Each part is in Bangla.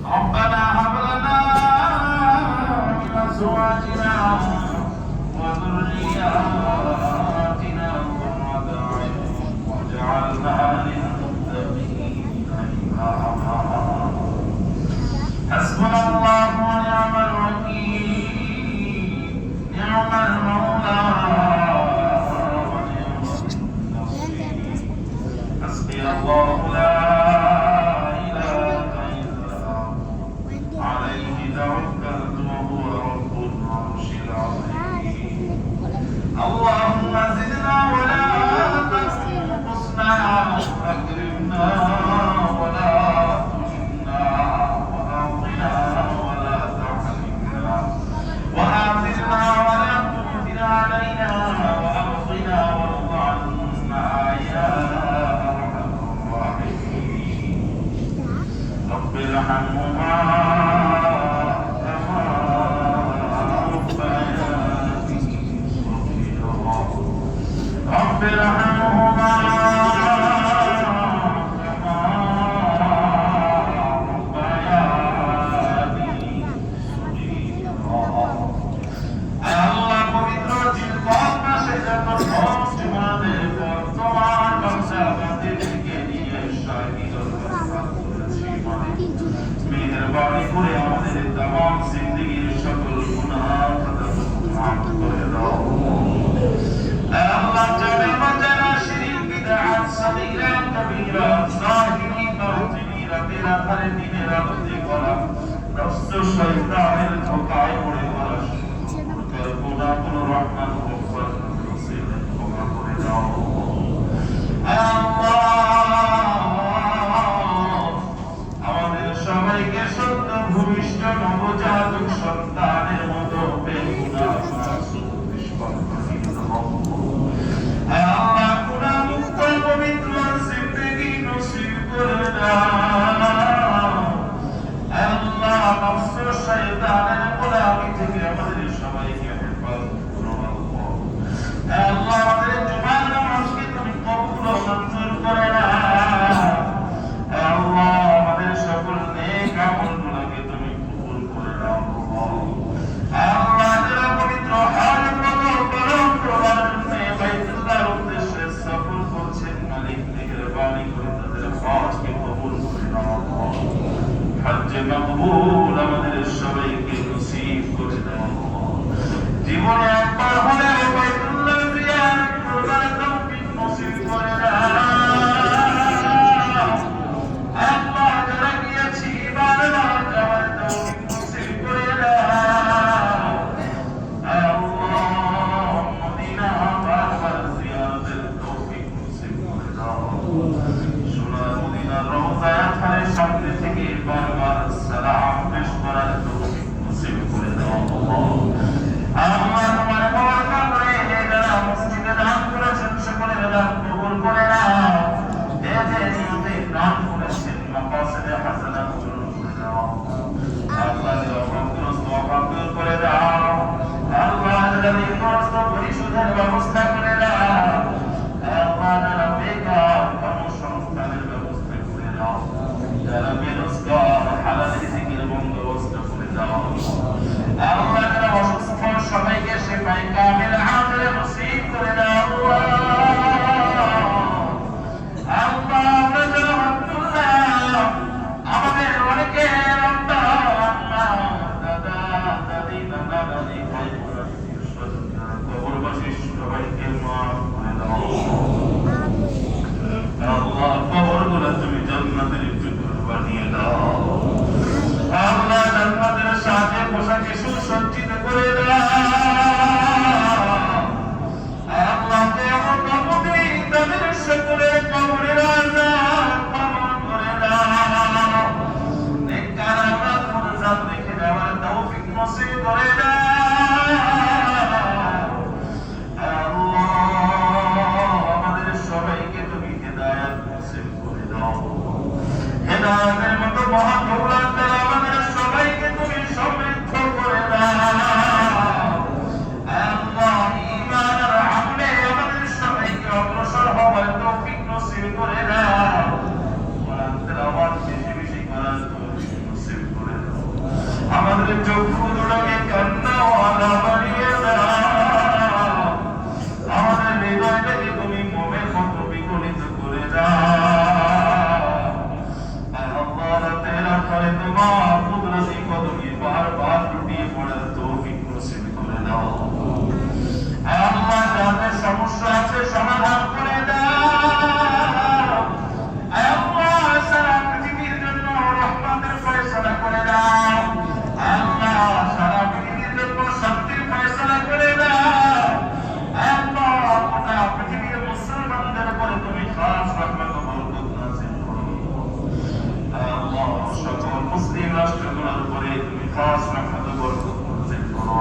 ربنا هب لنا من أزواجنا وذرياتنا قرة أعين واجعلنا للمتقين إماما حسبنا الله ونعم الوكيل نعم المولى ونعم النصير حسبي الله لا اللهم زدنا ولا تنقصنا واكرمنا ولا تهنا واعطنا ولا تحرمنا وآثرنا ولا تؤثر علينا وارضنا وارض عنا يا ارحم الراحمين رب ارحمهما رب ارحمهما كما ربياني صغيرا আল্লাহ পবিত্র জিলকদ মাসে যত মুসলমানদের পর তোমার বান্দাদের দিকে নিয়ে শাহিদুল রাসূল করেছি মেহেরবানি করে আমাদের तमाम জিন্দেগীর সকল গুনাহ মাফ করে দাও Allah Jalla Jalla Shirin Bid'at Sagira Kabira Zahiri Batini Rabira Haridine Rabdi Kola Rastu Shaitanir Thokai Pore Kola Karbuna Kulu Rahman Ghaffar Nasir Thoka Kore Dao Allah আমাদের সবাইকে সত্য ভূমিষ্ঠ নবজাতক সন্তানের মতো বেগুনা মাসুম নিষ্পাপ করে দাও Allah kuna mukta pavitra zindagi nasib kore dao Allah nafs shaytaner gulami theke amader shobaike হেফাজত করো Allah আমাদের জুমার নামাজকে তুমি কবুল ও মঞ্জুর করে নাও Allah আমাদের সকল নেক আমলগুলোকে তুমি কবুল করে নাও Allah যারা পবিত্র হাল মতো করম করার জন্য বাইতুল্লাহর উদ্দেশ্যে সফর করছেন মালিক মেহেরবানি করে তাদের হজকে কবুল করে নাও হজ্জে মাকবুল আমাদের সবাইকে নসিব করে দাও জীবনে একবার হলেও বাইতুল্লাহ জিয়ারত করার তৌফিক নসিব করে দাও আল্লাহ যারা গিয়েছি বারবার যাওয়ার তৌফিক নসিব করে দাও সামনে থেকে বারবার সালাম পেশ করার তৌফিক নসিব করে দাও আল্লাহ তোমার বরকত করে যারা মসজিদে দান করেছেন সকলের দান কবুল করে নাও যে নিয়তে দান করেছেন মাকাসিদে হাসানাত পূরণ করে দাও আল্লাহ অভাবগ্রস্ত অভাব দূর করে দাও আল্লাহ যাদের কষ্ট পরিশোধের ব্যবস্থা করে দাও আল্লাহ যারা বেকার কর্মসংস্থানের ব্যবস্থা করে দাও যারা বেরোজগার হালাল রিজিকের বন্দোবস্ত করে আমাদের চক্ষু দুটোকে কান্নাওয়ালা বানিয়ে দাও, আমাদের হৃদয়টাকে তুমি মোমের মতো বিকলিত করে দাও। আল্লাহ রাতের আধারে তোমার কুদরতি কদমে বারবার লুটিয়ে পড়ার তৌফিক নসিব করে দাও। আল্লাহ যাদের সমস্যা আছে সমাধান করে দাও। আল্লাহ সারা পৃথিবীর জন্য রহমতের ফয়সালা করে দাও। আল্লাহ সারা পৃথিবীর জন্য শান্তির ফয়সালা করে দাও। আল্লাহ গোটা পৃথিবীর মুসলমানদের উপরে তুমি খাস রহমত ও বরকত নাযিল করো। আল্লাহ সকল মুসলিম রাষ্ট্রগুলোর উপরে তুমি খাস রহমত ও বরকত নাযিল করো।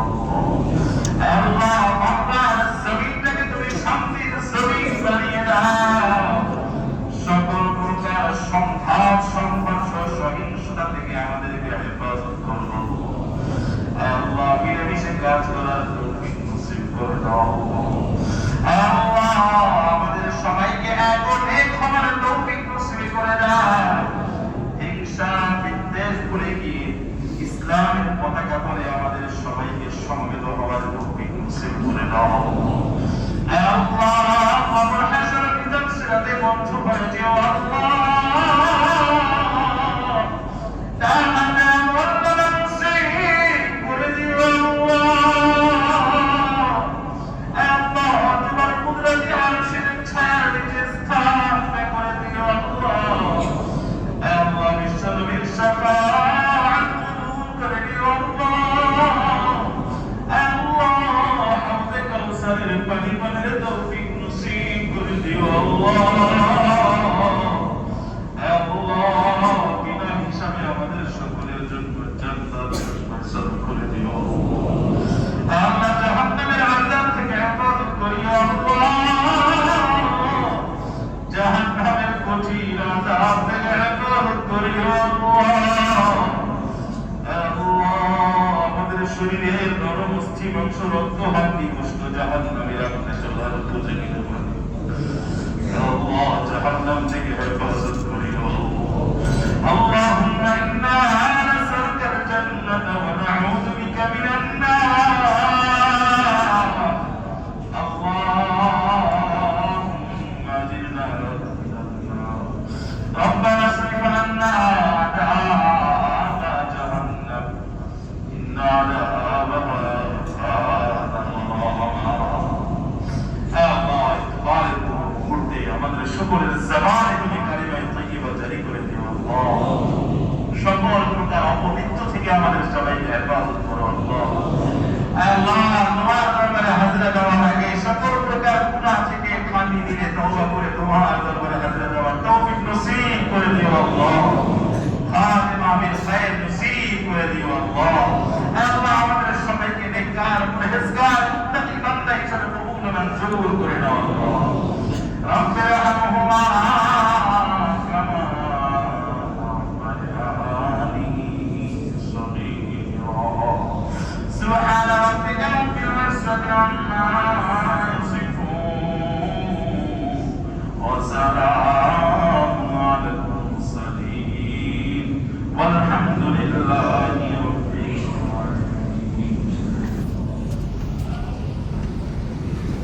আল্লাহ বাংলার জমিনটাকে তুমি শান্তির জমিন বানিয়ে দাও। সকল প্রকার সংঘাত সংঘর্ষ সহিংসতা থেকে আমাদেরকে হেফাজত করো। আল্লাহ মিলেমিশে কাজ করার তৌফিক নসিব করে দাও। আল্লাহ আমাদের সবাইকে এক ও নেক হওয়ার তৌফিক নসিব করে দাও। হিংসা বিদ্বেষ ভুলে গিয়ে ইসলামের পতাকা পরে আমাদের সবাইকে সমবেত হওয়ার তৌফিক নসিব করে দাও। আল্লাহ কবর হাসর কিতাব সিরাতে বন্ধ করে দিও। আল্লাহ তাআলা ওয়াল্লাহ মুসলিম করে দিও। আল্লাহ তোমার কুদরতি আরশের ছায়ার নিচে স্থান করে দিও। আল্লাহ বিশ্বনবীর শাফাআত কবুল করে দিও। আল্লাহ হাউজে কাউসারের পানি পানের তৌফিক নসিব করে দিও। আল্লাহ বিনা হিসাবে আমাদের সকলের জন্য জান্নাত ফয়সালা করে দিও। আল্লাহ জাহান্নামের আযাব থেকে হেফাজত করিও। আল্লাহ জাহান্নামের কঠিন আযাব থেকে হেফাজত করিও। আমাদের শরীরের নরম অস্থি মাংস রক্ত হাড্ডি গোশত জাহান্নামের আগুনে জ্বলার উপযোগী করে দিও। আল্লাহ জাহান্নাম থেকে হেফাজত করিও। আল্লাহুম্মা ইন্না নাসআলুকাল জান্নাতা ওয়া নাউযু বিকা মিনান নার। আল্লাহুম্মা জিরনা মিনান নার। রব্বানা আসরিফ আন্না আযাব জাহান্নাম ইন্না আযাবাহা আমাদের সকলের জবানে তুমি কালিমায়ে তাইয়্যিবা জারি করে দিও। আল্লাহ সকল প্রকার অপবিত্র থেকে আমাদের সবাইকে হেফাজত করো। আল্লাহ তোমার দরবারে হাজিরা দেওয়ার আগে সকল প্রকার গুনাহ থেকে খালি দিলে তওবা করে তোমার দরবারে হাজিরা দেওয়ার তৌফিক নসিব করে দিও। আল্লাহ খাতিমা বিল খায়র নসিব করে দিও। আল্লাহ আমাদের সবাইকে নেককার পরহেজগার মুত্তাকি বান্দা হিসেবে কবুল মঞ্জুর